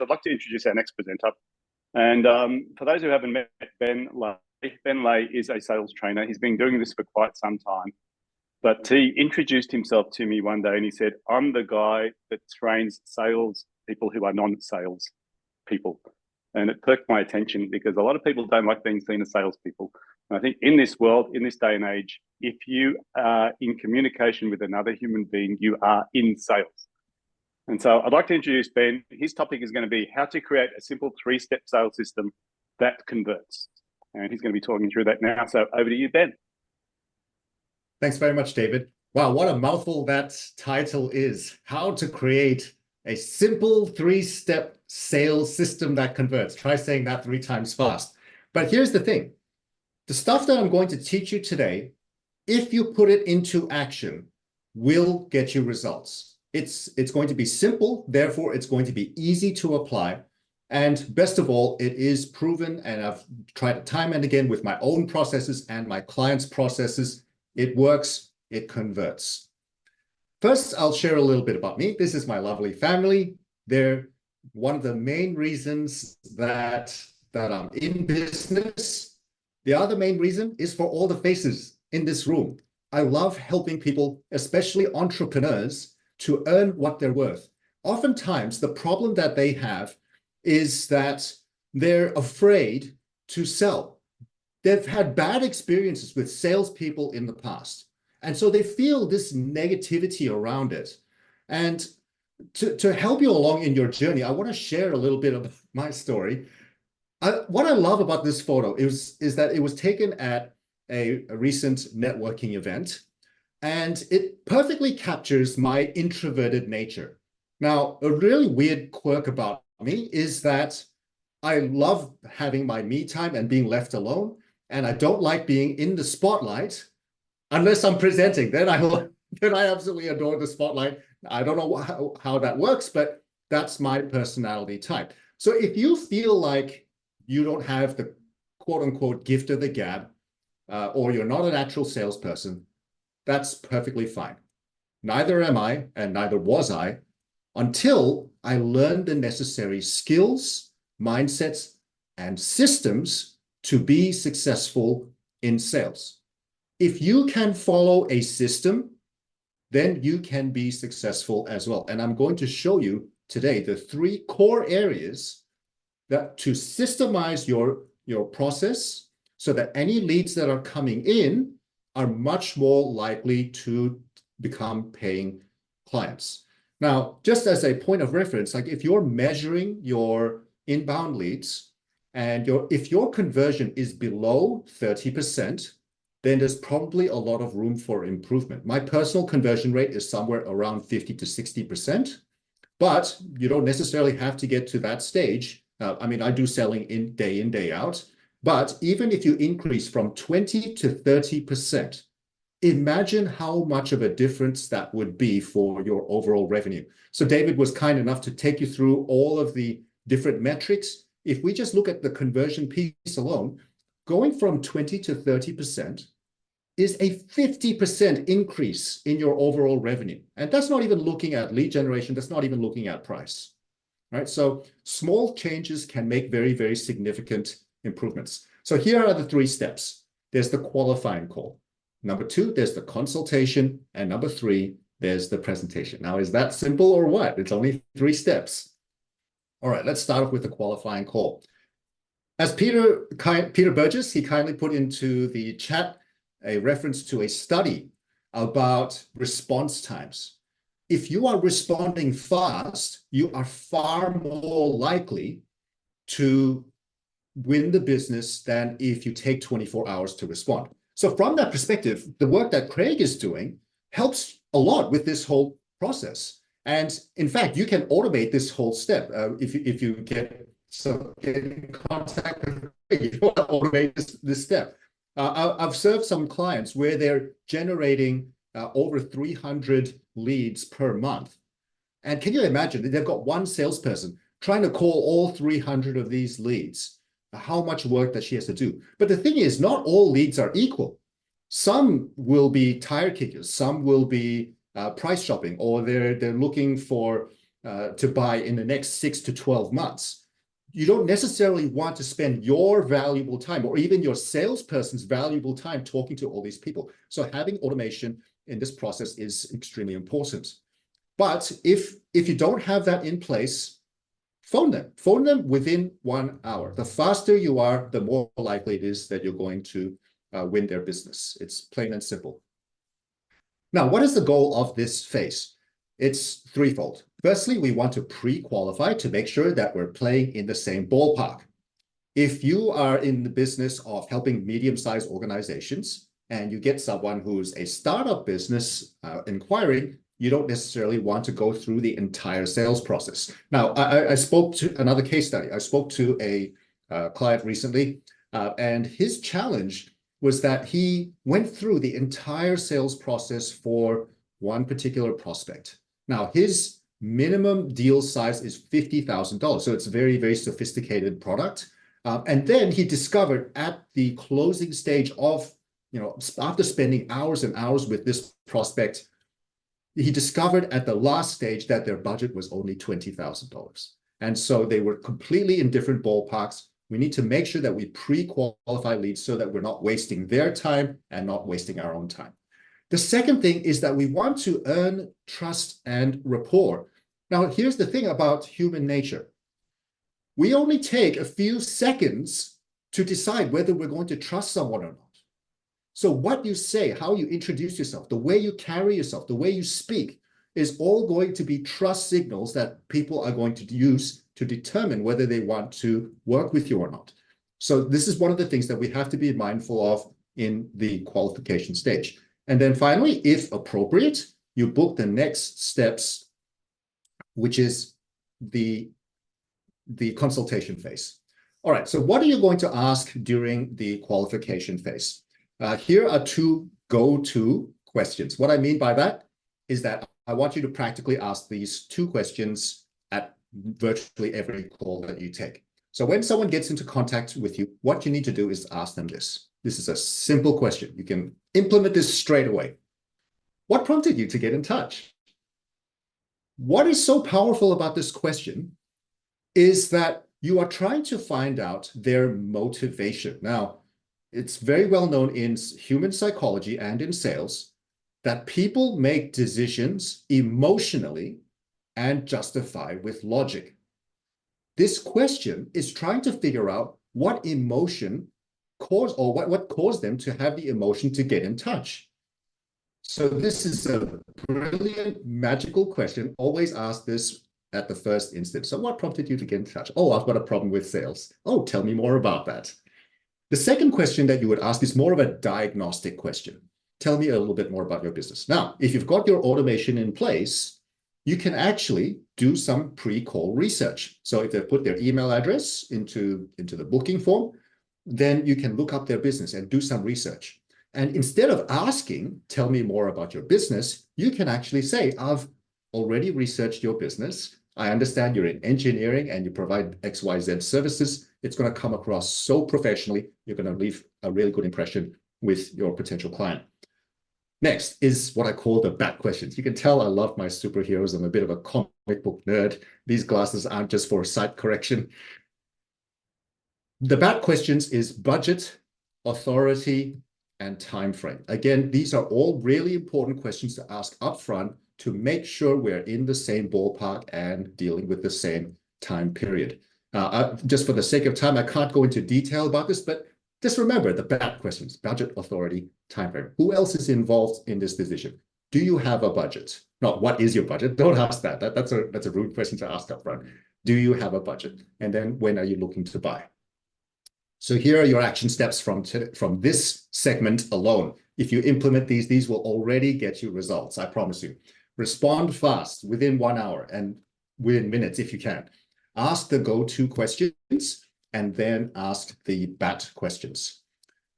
I'd like to introduce our next presenter. And for those who haven't met Ben Lay is a sales trainer. He's been doing this for quite some time. But he introduced himself to me one day and he said, I'm the guy that trains sales people who are non-sales people. And it perked my attention because a lot of people don't like being seen as salespeople. And I think in this world, in this day and age, if you are in communication with another human being, you are in sales. And so I'd like to introduce Ben. His topic is going to be how to create a simple 3-step sales system that converts. And he's going to be talking through that now. So over to you, Ben. Thanks very much, David. Wow, what a mouthful that title is. How to create a simple 3-step sales system that converts. Try saying that 3 times fast. But here's the thing. The stuff that I'm going to teach you today, if you put it into action, will get you results. It's going to be simple, therefore it's going to be easy to apply. And best of all, it is proven, and I've tried it time and again with my own processes and my clients' processes. It works, it converts. First, I'll share a little bit about me. This is my lovely family. They're one of the main reasons that I'm in business. The other main reason is for all the faces in this room. I love helping people, especially entrepreneurs, to earn what they're worth. Oftentimes, the problem that they have is that they're afraid to sell. They've had bad experiences with salespeople in the past. And so they feel this negativity around it. And to help you along in your journey, I want to share a little bit of my story. What I love about this photo is that it was taken at a recent networking event, and it perfectly captures my introverted nature. Now, a really weird quirk about me is that I love having my me time and being left alone, and I don't like being in the spotlight unless I'm presenting. Then I absolutely adore the spotlight. I don't know how that works, but that's my personality type. So if you feel like you don't have the quote unquote gift of the gab, or you're not an actual salesperson, that's perfectly fine. Neither am I, and neither was I, until I learned the necessary skills, mindsets, and systems to be successful in sales. If you can follow a system, then you can be successful as well. And I'm going to show you today the 3 core areas that to systemize your process so that any leads that are coming in are much more likely to become paying clients. Now, just as a point of reference, like if you're measuring your inbound leads and if your conversion is below 30%, then there's probably a lot of room for improvement. My personal conversion rate is somewhere around 50 to 60%, but you don't necessarily have to get to that stage. I mean, I do selling in, day out, but even if you increase from 20 to 30%, imagine how much of a difference that would be for your overall revenue. So David was kind enough to take you through all of the different metrics. If we just look at the conversion piece alone, going from 20 to 30% is a 50% increase in your overall revenue. And that's not even looking at lead generation. That's not even looking at price, right? So small changes can make very, very significant improvements. So here are the 3 steps. There's the qualifying call. Number 2, there's the consultation. And number 3, there's the presentation. Now, is that simple or what? It's only 3 steps. All right, let's start off with the qualifying call. As Peter Burgess, he kindly put into the chat a reference to a study about response times. If you are responding fast, you are far more likely to win the business than if you take 24 hours to respond. So from that perspective, the work that Craig is doing helps a lot with this whole process. And in fact, you can automate this whole step if you get in contact with Craig, you want to automate this step. I've served some clients where they're generating over 300 leads per month. And can you imagine that they've got one salesperson trying to call all 300 of these leads? How much work that she has to do. But the thing is, not all leads are equal. Some will be tire kickers, some will be price shopping, or they're looking for to buy in the next 6 to 12 months, you don't necessarily want to spend your valuable time or even your salesperson's valuable time talking to all these people. So having automation in this process is extremely important. But if you don't have that in place, phone them within 1 hour. The faster you are, the more likely it is that you're going to win their business. It's plain and simple. Now, what is the goal of this phase? It's threefold. Firstly, we want to pre-qualify to make sure that we're playing in the same ballpark. If you are in the business of helping medium-sized organizations and you get someone who's a startup business inquiring, you don't necessarily want to go through the entire sales process. Now, I spoke to another case study. I spoke to a client recently, and his challenge was that he went through the entire sales process for one particular prospect. Now, his minimum deal size is $50,000, so it's a very, very sophisticated product. And then he discovered at the closing stage of, after spending hours and hours with this prospect, he discovered at the last stage that their budget was only $20,000. And so they were completely in different ballparks. We need to make sure that we pre-qualify leads so that we're not wasting their time and not wasting our own time. The second thing is that we want to earn trust and rapport. Now, here's the thing about human nature. We only take a few seconds to decide whether we're going to trust someone or not. So what you say, how you introduce yourself, the way you carry yourself, the way you speak is all going to be trust signals that people are going to use to determine whether they want to work with you or not. So this is one of the things that we have to be mindful of in the qualification stage. And then finally, if appropriate, you book the next steps, which is the consultation phase. All right, so what are you going to ask during the qualification phase? Here are two go-to questions. What I mean by that is that I want you to practically ask these two questions at virtually every call that you take. So when someone gets into contact with you, what you need to do is ask them this. This is a simple question. You can implement this straight away. What prompted you to get in touch? What is so powerful about this question is that you are trying to find out their motivation. Now, it's very well known in human psychology and in sales that people make decisions emotionally and justify with logic. This question is trying to figure out what emotion caused or what caused them to have the emotion to get in touch. So this is a brilliant, magical question. Always ask this at the first instance. So what prompted you to get in touch? Oh, I've got a problem with sales. Oh, tell me more about that. The second question that you would ask is more of a diagnostic question. Tell me a little bit more about your business. Now, if you've got your automation in place, you can actually do some pre-call research. So if they put their email address into the booking form, then you can look up their business and do some research. And instead of asking, tell me more about your business, you can actually say, I've already researched your business. I understand you're in engineering and you provide XYZ services. It's going to come across so professionally. You're going to leave a really good impression with your potential client. Next is what I call the bat questions. You can tell I love my superheroes. I'm a bit of a comic book nerd. These glasses aren't just for sight correction. The bat questions is budget, authority, and time frame. Again, these are all really important questions to ask upfront to make sure we're in the same ballpark and dealing with the same time period. Just for the sake of time, I can't go into detail about this, but just remember the BAT questions: budget, authority, time frame. Who else is involved in this decision? Do you have a budget? Not what is your budget? Don't ask that. That's a rude question to ask up front. Do you have a budget? And then when are you looking to buy? So here are your action steps from this segment alone. If you implement these will already get you results, I promise you. Respond fast within 1 hour and within minutes if you can. Ask the go-to questions and then ask the BAT questions.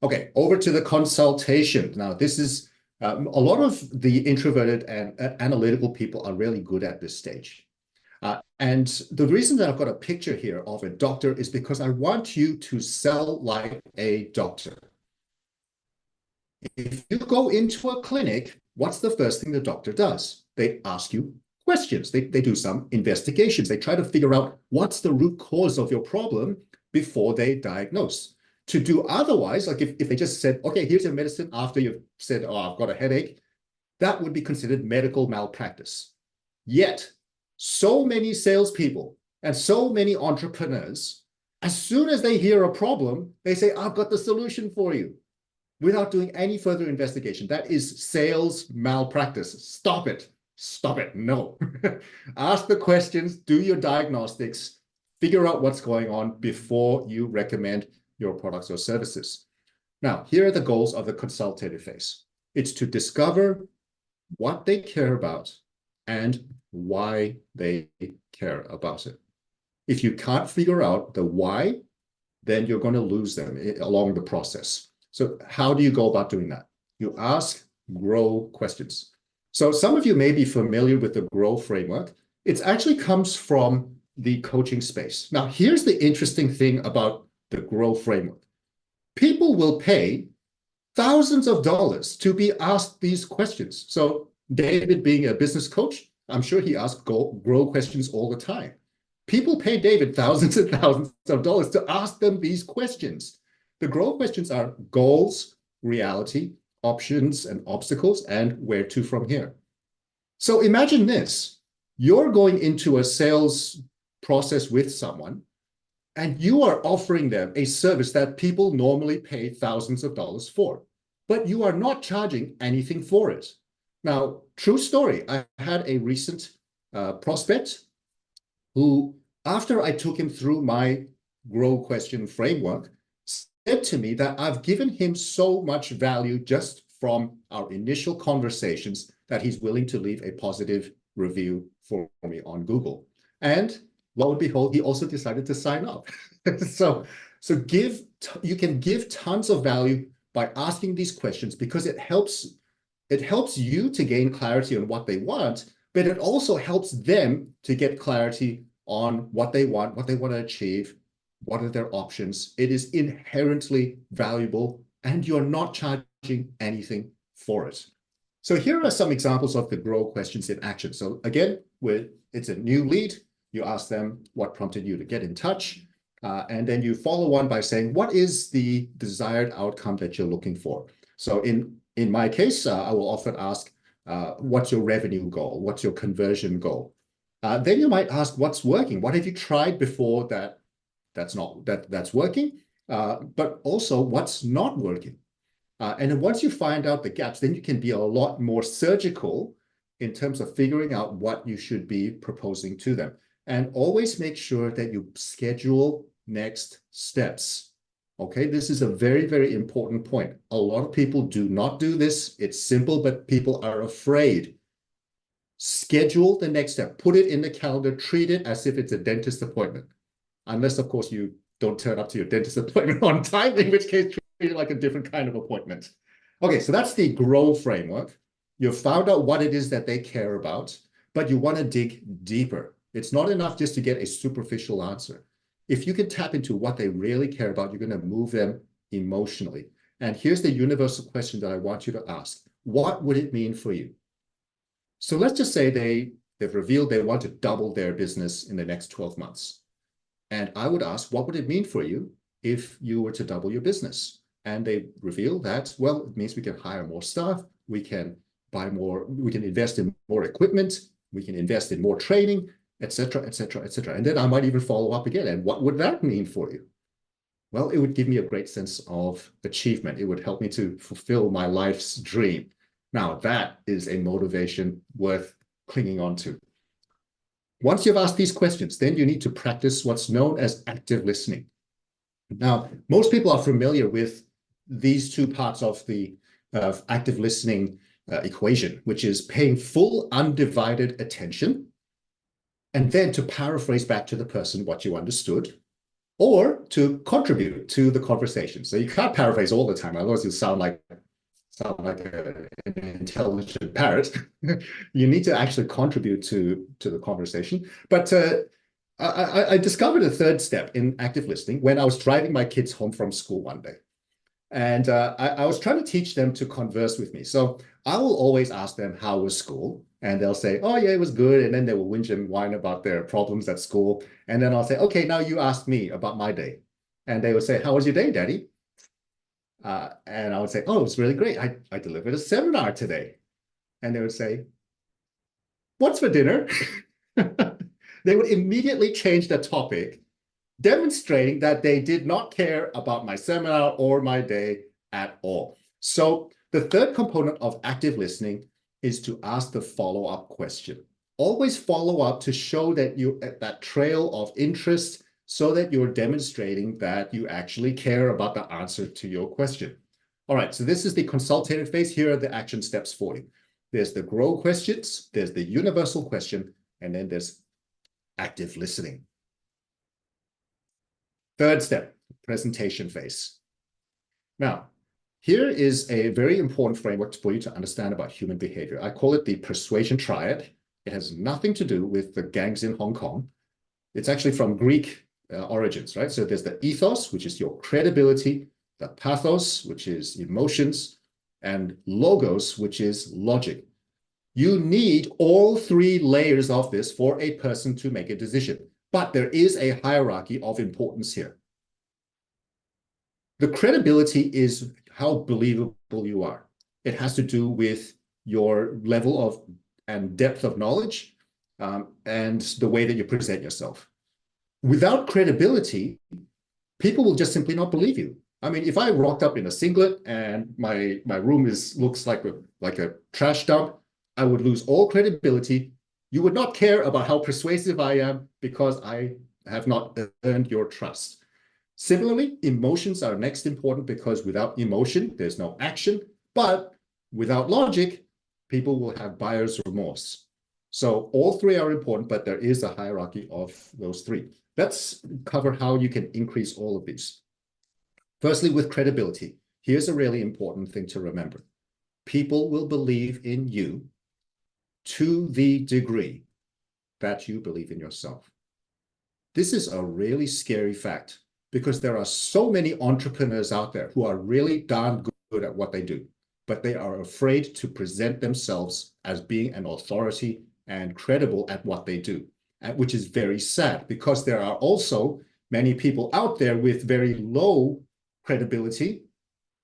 Okay, over to the consultation. Now, this is a lot of the introverted and analytical people are really good at this stage. And the reason that I've got a picture here of a doctor is because I want you to sell like a doctor. If you go into a clinic, what's the first thing the doctor does? They ask you questions. They do some investigations. They try to figure out what's the root cause of your problem before they diagnose. To do otherwise, like if they just said, okay, here's your medicine after you've said, oh, I've got a headache, that would be considered medical malpractice. Yet, so many salespeople and so many entrepreneurs, as soon as they hear a problem, they say, I've got the solution for you, without doing any further investigation. That is sales malpractice. Stop it. Stop it. No. Ask the questions, do your diagnostics, figure out what's going on before you recommend your products or services. Now, here are the goals of the consultative phase. It's to discover what they care about and why they care about it. If you can't figure out the why, then you're going to lose them along the process. So how do you go about doing that? You ask GROW questions. So some of you may be familiar with the GROW framework. It actually comes from the coaching space. Now, here's the interesting thing about the GROW framework. People will pay thousands of dollars to be asked these questions. So David, being a business coach, I'm sure he asks GROW questions all the time. People pay David thousands and thousands of dollars to ask them these questions. The GROW questions are goals, reality, options and obstacles, and where to from here. So imagine this. You're going into a sales process with someone, and you are offering them a service that people normally pay thousands of dollars for, but you are not charging anything for it. Now, true story, I had a recent prospect who, after I took him through my GROW question framework, said to me that I've given him so much value just from our initial conversations that he's willing to leave a positive review for me on Google. And lo and behold, he also decided to sign up. So you can give tons of value by asking these questions, because it helps you to gain clarity on what they want, but it also helps them to get clarity on what they want to achieve, what are their options. It is inherently valuable, and you're not charging anything for it. So here are some examples of the GROW questions in action. So again, it's a new lead. You ask them what prompted you to get in touch, and then you follow on by saying, what is the desired outcome that you're looking for? So in my case, I will often ask, what's your revenue goal? What's your conversion goal? Then you might ask, what's working? What have you tried before that's working? But also, what's not working? And then once you find out the gaps, then you can be a lot more surgical in terms of figuring out what you should be proposing to them. And always make sure that you schedule next steps. Okay, this is a very, very important point. A lot of people do not do this. It's simple, but people are afraid. Schedule the next step. Put it in the calendar. Treat it as if it's a dentist appointment. Unless, of course, you don't turn up to your dentist appointment on time, in which case treat it like a different kind of appointment. Okay, so that's the GROW framework. You've found out what it is that they care about, but you want to dig deeper. It's not enough just to get a superficial answer. If you can tap into what they really care about, you're going to move them emotionally. And here's the universal question that I want you to ask. What would it mean for you? So let's just say they've revealed they want to double their business in the next 12 months. And I would ask, what would it mean for you if you were to double your business? And they reveal that, well, it means we can hire more staff, we can buy more, we can invest in more equipment, we can invest in more training, etc., etc., etc. And then I might even follow up again. And what would that mean for you? Well, it would give me a great sense of achievement. It would help me to fulfill my life's dream. Now, that is a motivation worth clinging on to. Once you've asked these questions, then you need to practice what's known as active listening. Now, most people are familiar with these two parts of the active listening equation, which is paying full undivided attention, and then to paraphrase back to the person what you understood, or to contribute to the conversation. So you can't paraphrase all the time, otherwise you'll sound like an intelligent parrot. You need to actually contribute to the conversation. But I discovered a third step in active listening when I was driving my kids home from school one day. And I was trying to teach them to converse with me. So I will always ask them, how was school? And they'll say, oh, yeah, it was good. And then they will whinge and whine about their problems at school. And then I'll say, okay, now you ask me about my day. And they would say, how was your day, Daddy? And I would say, oh, it was really great. I delivered a seminar today. And they would say, what's for dinner? They would immediately change the topic, demonstrating that they did not care about my seminar or my day at all. So the third component of active listening is to ask the follow-up question. Always follow up to show that you that trail of interest so that you're demonstrating that you actually care about the answer to your question. All right, so this is the consultative phase. Here are the action steps for you. There's the grow questions, there's the universal question, and then there's active listening. Third step, presentation phase. Now, here is a very important framework for you to understand about human behavior. I call it the persuasion triad. It has nothing to do with the gangs in Hong Kong. It's actually from Greek origins, right? So there's the ethos, which is your credibility, the pathos, which is emotions, and logos, which is logic. You need all three layers of this for a person to make a decision. But there is a hierarchy of importance here. The credibility is how believable you are. It has to do with your level of and depth of knowledge and the way that you present yourself. Without credibility, people will just simply not believe you. I mean, if I rocked up in a singlet and my room looks like a trash dump, I would lose all credibility. You would not care about how persuasive I am because I have not earned your trust. Similarly, emotions are next important because without emotion, there's no action. But without logic, people will have buyer's remorse. So all three are important, but there is a hierarchy of those three. Let's cover how you can increase all of these. Firstly, with credibility, here's a really important thing to remember. People will believe in you to the degree that you believe in yourself. This is a really scary fact because there are so many entrepreneurs out there who are really darn good at what they do, but they are afraid to present themselves as being an authority and credible at what they do, which is very sad because there are also many people out there with very low credibility.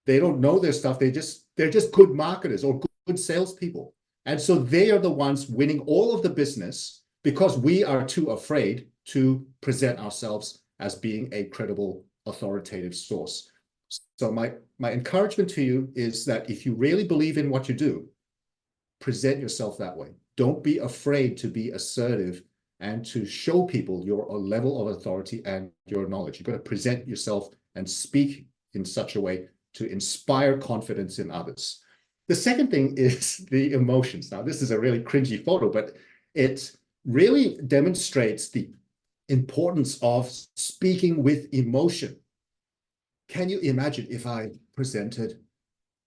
They don't know their stuff. They're just good marketers or good salespeople. And so they are the ones winning all of the business because we are too afraid to present ourselves as being a credible, authoritative source. So my encouragement to you is that if you really believe in what you do, present yourself that way. Don't be afraid to be assertive and to show people your level of authority and your knowledge. You've got to present yourself and speak in such a way to inspire confidence in others. The second thing is the emotions. Now, this is a really cringy photo, but it really demonstrates the importance of speaking with emotion. Can you imagine if I presented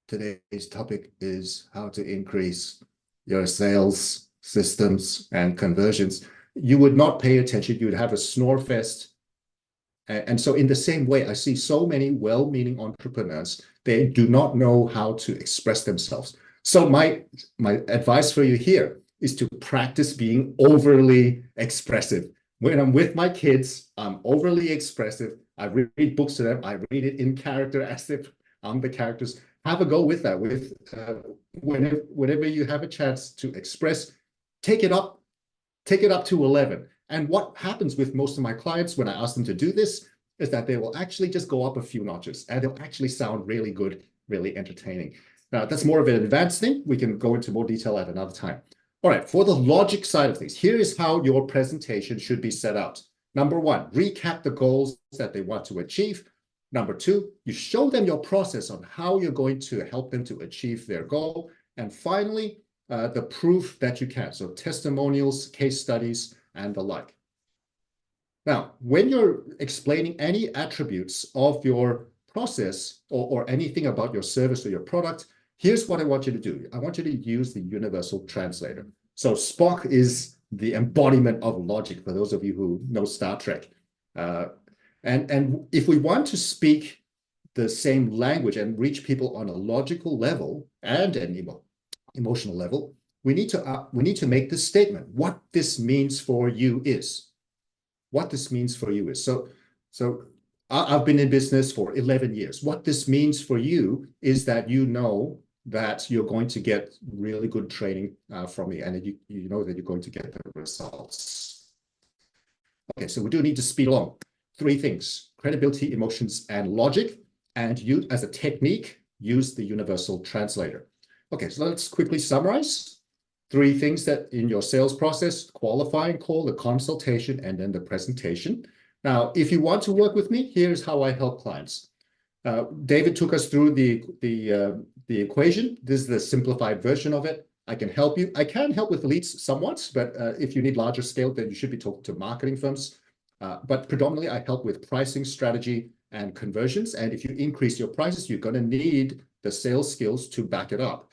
today's topic is how to increase your sales systems and conversions? You would not pay attention. You would have a snore fest. And so in the same way, I see so many well-meaning entrepreneurs, they do not know how to express themselves. So my advice for you here is to practice being overly expressive. When I'm with my kids, I'm overly expressive. I read books to them. I read it in character as if I'm the characters. Have a go with that. Whenever you have a chance to express, take it up to 11. And what happens with most of my clients when I ask them to do this is that they will actually just go up a few notches and they'll actually sound really good, really entertaining. Now, that's more of an advanced thing. We can go into more detail at another time. All right, for the logic side of things, here is how your presentation should be set out. Number one, recap the goals that they want to achieve. Number two, you show them your process on how you're going to help them to achieve their goal. And finally, the proof that you can. So testimonials, case studies, and the like. Now, when you're explaining any attributes of your process or anything about your service or your product, here's what I want you to do. I want you to use the universal translator. So Spock is the embodiment of logic for those of you who know Star Trek. And if we want to speak the same language and reach people on a logical level and an emotional level, we need to make this statement. What this means for you is. What this means for you is. So I've been in business for 11 years. What this means for you is that you know that you're going to get really good training from me, and you know that you're going to get the results. Okay, so we do need to speed along. 3 things: credibility, emotions, and logic. And you, as a technique, use the universal translator. Okay, so let's quickly summarize. 3 things that in your sales process: qualifying call, the consultation, and then the presentation. Now, if you want to work with me, here's how I help clients. David took us through the equation. This is the simplified version of it. I can help you. I can help with leads somewhat, but if you need larger scale, then you should be talking to marketing firms. But predominantly, I help with pricing, strategy, and conversions. And if you increase your prices, you're going to need the sales skills to back it up.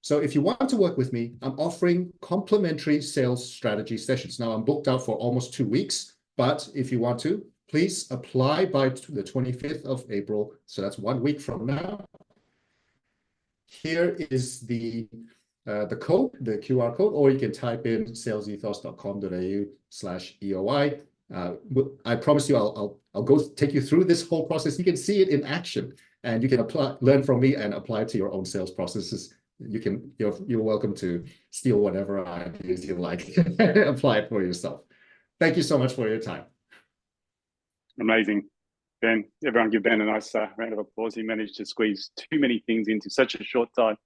So if you want to work with me, I'm offering complimentary sales strategy sessions. Now, I'm booked out for almost 2 weeks, but if you want to, please apply by the 25th of April. So that's 1 week from now. Here is the code, the QR code, or you can type in salesethos.com.au/EOI. I promise you, I'll go take you through this whole process. You can see it in action, and you can learn from me and apply it to your own sales processes. You're welcome to steal whatever ideas you like, apply it for yourself. Thank you so much for your time. Amazing. Ben, everyone give Ben a nice round of applause. He managed to squeeze too many things into such a short time.